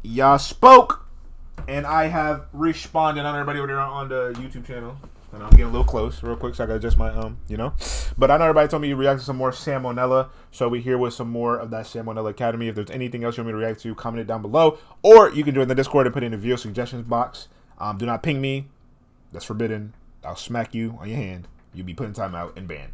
y'all spoke, and I have responded on everybody over there on the YouTube channel. And I'm getting a little close, real quick, so I gotta adjust my But I know everybody told me you react to some more Salmonella, so we here with some more of that Salmonella Academy. If there's anything else you want me to react to, comment it down below, or you can join the Discord and put it in the video suggestions box. Do not ping me; that's forbidden. I'll smack you on your hand. You'll be put in timeout and banned.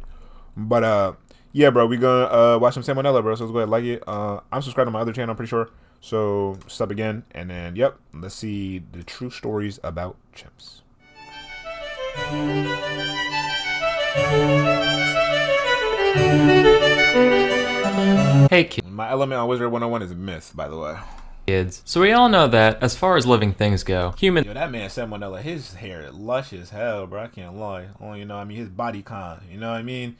But yeah, bro, we gonna watch some Salmonella, bro. So let's go ahead and like it. I'm subscribed to my other channel, I'm pretty sure. So sub again, and then yep, let's see the true stories about chimps. Hey kids. My element on Wizard 101 is myth, by the way. So we all know that, as far as living things go, humans... Yo, that man Salmonella, his hair is lush as hell, bro. I can't lie. Oh, you know what I mean? His body con. You know what I mean?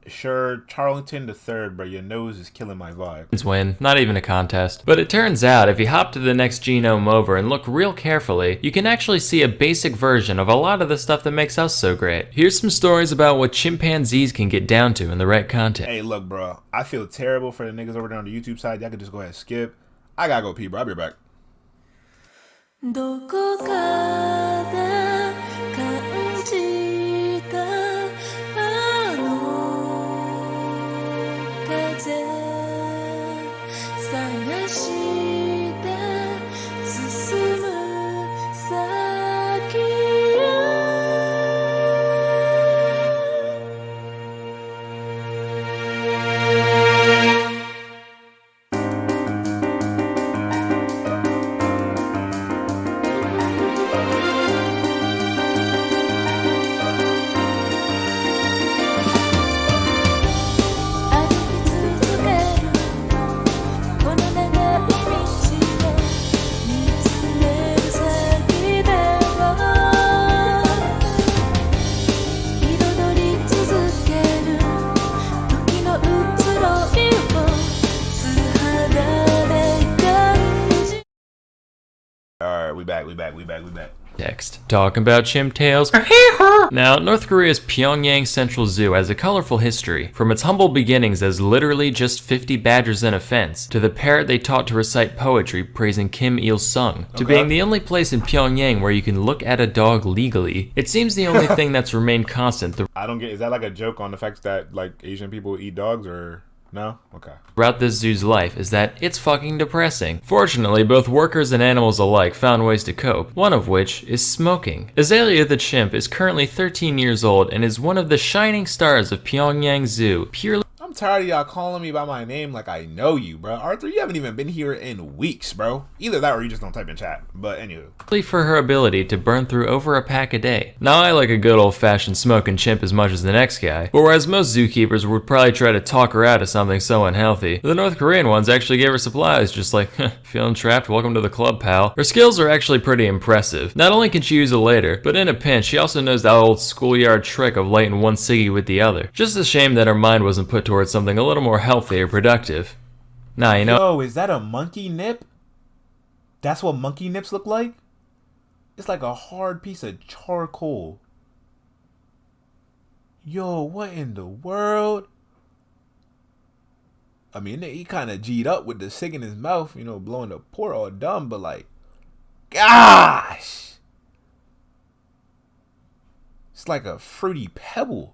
Sure, Charlton III, bro, your nose is killing my vibe. Win. Not even a contest. But it turns out, if you hop to the next genome over and look real carefully, you can actually see a basic version of a lot of the stuff that makes us so great. Here's some stories about what chimpanzees can get down to in the right context. Hey, look, bro. I feel terrible for the niggas over there on the YouTube side. Y'all could just go ahead and skip. I gotta go pee, bro. I'll be right back. We back. Next, talking about chimp tails. Now, North Korea's Pyongyang Central Zoo has a colorful history, from its humble beginnings as literally just 50 badgers in a fence, to the parrot they taught to recite poetry praising Kim Il-sung, to being the only place in Pyongyang where you can look at a dog legally. It seems the only thing that's remained constant I don't get, is that like a joke on the fact that like Asian people eat dogs, or... No? Okay. Throughout this zoo's life is that it's fucking depressing. Fortunately, both workers and animals alike found ways to cope, one of which is smoking. Azalea the chimp is currently 13 years old and is one of the shining stars of Pyongyang Zoo, purely... I'm tired of y'all calling me by my name like I know you, bro. Arthur, you haven't even been here in weeks, bro. Either that or you just don't type in chat. But anywho. For her ability to burn through over a pack a day. Now, I like a good old-fashioned smoking chimp as much as the next guy, but whereas most zookeepers would probably try to talk her out of something so unhealthy, the North Korean ones actually gave her supplies, just like, feeling trapped, welcome to the club, pal. Her skills are actually pretty impressive. Not only can she use a later, but in a pinch, she also knows that old schoolyard trick of lighting one ciggy with the other. Just a shame that her mind wasn't put towards something a little more healthy or productive. Nah, you know... Yo, is that a monkey nip? That's what monkey nips look like? It's like a hard piece of charcoal. Yo, what in the world? I mean, he kind of G'd up with the cig in his mouth, you know, blowing the port all dumb, but like, gosh! It's like a fruity pebble.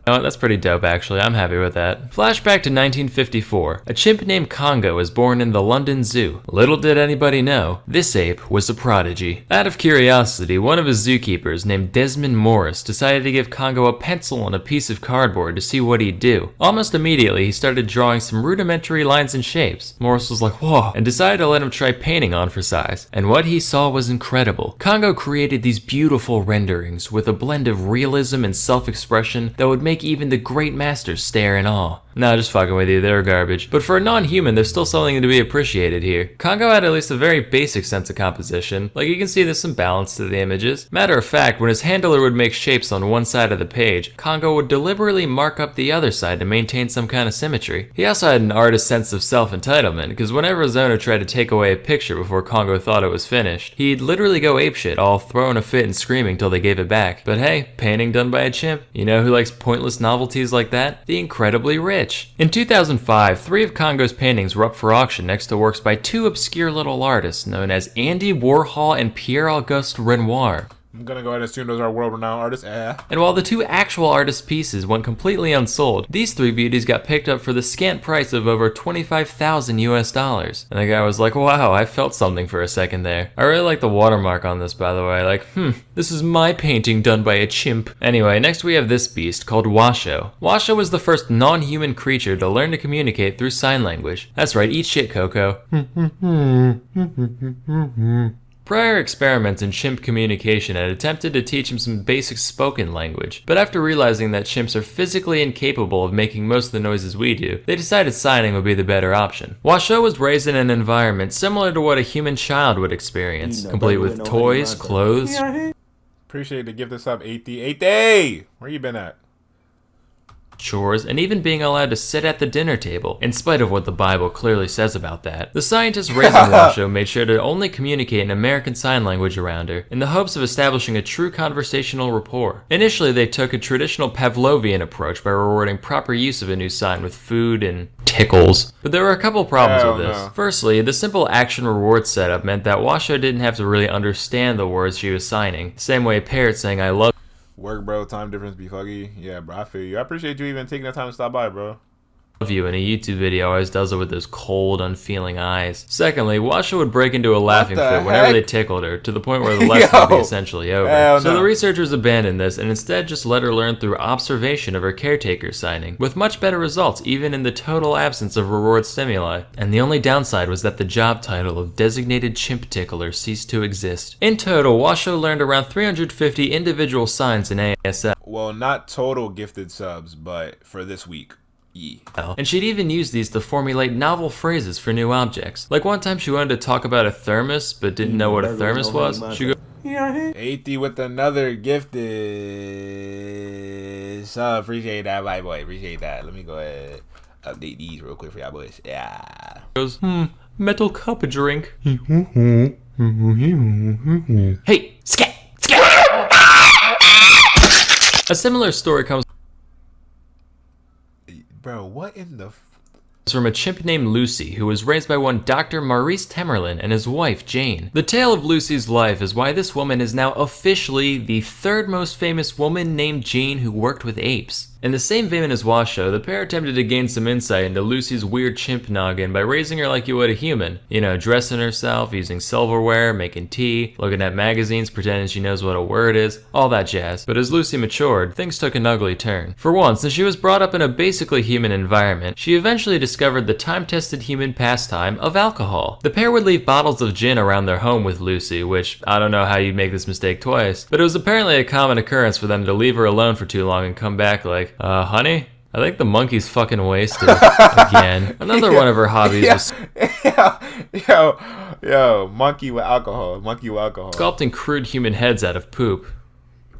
Oh, that's pretty dope actually, I'm happy with that. Flashback to 1954. A chimp named Congo was born in the London Zoo. Little did anybody know, this ape was a prodigy. Out of curiosity, one of his zookeepers named Desmond Morris decided to give Congo a pencil and a piece of cardboard to see what he'd do. Almost immediately, he started drawing some rudimentary lines and shapes. Morris was like, whoa, and decided to let him try painting on for size. And what he saw was incredible. Congo created these beautiful renderings with a blend of realism and self-expression that would make even the great masters stare in awe. Nah, just fucking with you, they're garbage. But for a non-human, there's still something to be appreciated here. Congo had at least a very basic sense of composition. Like, you can see there's some balance to the images. Matter of fact, when his handler would make shapes on one side of the page, Congo would deliberately mark up the other side to maintain some kind of symmetry. He also had an artist's sense of self-entitlement, because whenever his owner tried to take away a picture before Congo thought it was finished, he'd literally go apeshit, all throwing a fit and screaming till they gave it back. But hey, painting done by a chimp. You know who likes pointless pointless novelties like that? The incredibly rich. In 2005, 3 of Congo's paintings were up for auction next to works by 2 obscure little artists known as Andy Warhol and Pierre-Auguste Renoir. I'm gonna go ahead and assume those are world-renowned artists. And while the 2 actual artist pieces went completely unsold, these 3 beauties got picked up for the scant price of over $25,000 US. And the guy was like, wow, I felt something for a second there. I really like the watermark on this, by the way. Like, this is my painting done by a chimp. Anyway, next we have this beast called Washoe. Washoe was the first non-human creature to learn to communicate through sign language. That's right, eat shit, Coco. Prior experiments in chimp communication had attempted to teach him some basic spoken language, but after realizing that chimps are physically incapable of making most of the noises we do, they decided signing would be the better option. Washoe was raised in an environment similar to what a human child would experience, complete with toys, clothes, Appreciate the gift this up, 8D. Where you been at? chores, and even being allowed to sit at the dinner table, in spite of what the Bible clearly says about that. The scientists raising Washoe made sure to only communicate in American Sign Language around her, in the hopes of establishing a true conversational rapport. Initially, they took a traditional Pavlovian approach by rewarding proper use of a new sign with food and tickles. But there were a couple problems with this. Firstly, the simple action reward setup meant that Washoe didn't have to really understand the words she was signing, the same way a parrot saying I love Work, bro. Time difference be fuggy. Yeah, bro. I feel you. I appreciate you even taking the time to stop by, bro. you in a YouTube video always does it with those cold, unfeeling eyes. Secondly, Washoe would break into a laughing fit whenever they tickled her, to the point where the lesson would be essentially over. So the researchers abandoned this and instead just let her learn through observation of her caretaker signing, with much better results even in the total absence of reward stimuli. And the only downside was that the job title of designated chimp tickler ceased to exist. In total, Washoe learned around 350 individual signs in ASL. Well, not total gifted subs, but for this week. Yeah. And she'd even use these to formulate novel phrases for new objects. Like one time she wanted to talk about a thermos, but didn't know what a thermos was. She'd go, 80 with another gifted sub. Appreciate that, my boy. Appreciate that. Let me go ahead update these real quick for y'all boys. Yeah. Goes, metal cup drink. Hey, scat! A similar story comes Bro, what in the from a chimp named Lucy, who was raised by one Dr. Maurice Temerlin and his wife, Jane. The tale of Lucy's life is why this woman is now officially the 3rd most famous woman named Jane who worked with apes. In the same vein as Washoe, the pair attempted to gain some insight into Lucy's weird chimp noggin by raising her like you would a human. You know, dressing herself, using silverware, making tea, looking at magazines, pretending she knows what a word is, all that jazz. But as Lucy matured, things took an ugly turn. For once, since she was brought up in a basically human environment, she eventually discovered the time-tested human pastime of alcohol. The pair would leave bottles of gin around their home with Lucy, which, I don't know how you'd make this mistake twice, but it was apparently a common occurrence for them to leave her alone for too long and come back like, honey, I think the monkey's fucking wasted again. Another one of her hobbies was monkey with alcohol. Sculpting crude human heads out of poop.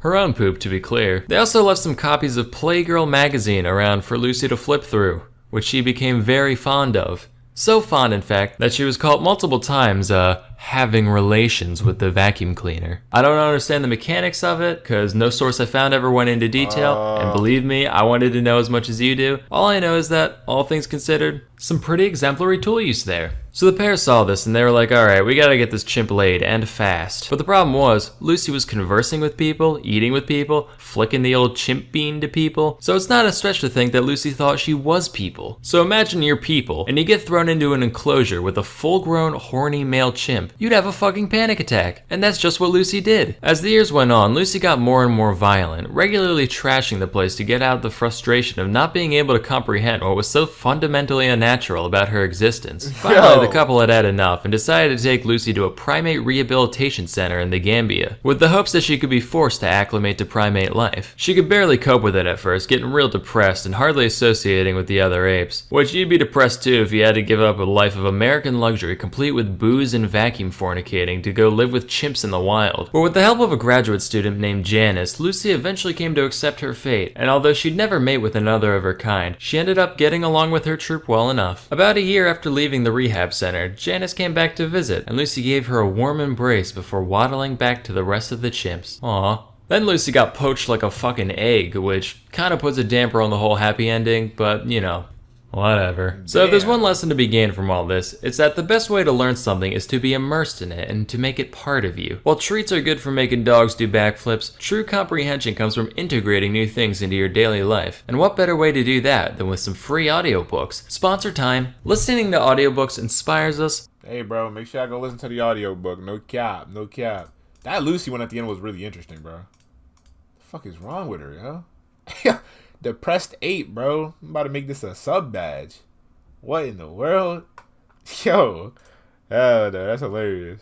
Her own poop, to be clear. They also left some copies of Playgirl magazine around for Lucy to flip through, which she became very fond of. So fond, in fact, that she was caught multiple times, having relations with the vacuum cleaner. I don't understand the mechanics of it, because no source I found ever went into detail, and believe me, I wanted to know as much as you do. All I know is that, all things considered, some pretty exemplary tool use there. So the pair saw this and they were like, alright, we gotta get this chimp laid, and fast. But the problem was, Lucy was conversing with people, eating with people, flicking the old chimp bean to people, so it's not a stretch to think that Lucy thought she was people. So imagine you're people, and you get thrown into an enclosure with a full-grown, horny male chimp. You'd have a fucking panic attack. And that's just what Lucy did. As the years went on, Lucy got more and more violent, regularly trashing the place to get out the frustration of not being able to comprehend what was so fundamentally unnatural about her existence. Finally, the couple had had enough and decided to take Lucy to a primate rehabilitation center in the Gambia, with the hopes that she could be forced to acclimate to primate life. She could barely cope with it at first, getting real depressed and hardly associating with the other apes. Which you'd be depressed too if you had to give up a life of American luxury complete with booze and vacuum fornicating to go live with chimps in the wild. But with the help of a graduate student named Janice, Lucy eventually came to accept her fate, and although she'd never mate with another of her kind, she ended up getting along with her troop well enough. About a year after leaving the rehab center, Janice came back to visit, and Lucy gave her a warm embrace before waddling back to the rest of the chimps. Aww. Then Lucy got poached like a fucking egg, which kind of puts a damper on the whole happy ending, but whatever. So if there's one Damn. lesson to be gained from all this, it's that the best way to learn something is to be immersed in it and to make it part of you. While treats are good for making dogs do backflips, true comprehension comes from integrating new things into your daily life. And what better way to do that than with some free audiobooks? Sponsor time. Listening to audiobooks inspires us. Hey, bro, make sure I go listen to the audiobook. No cap, no cap. That Lucy one at the end was really interesting, bro. The fuck is wrong with her, yo? Depressed 8, bro. I'm about to make this a sub badge. What in the world? Yo. Oh, no, that's hilarious.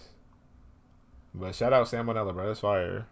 But shout out Salmonella, bro. That's fire.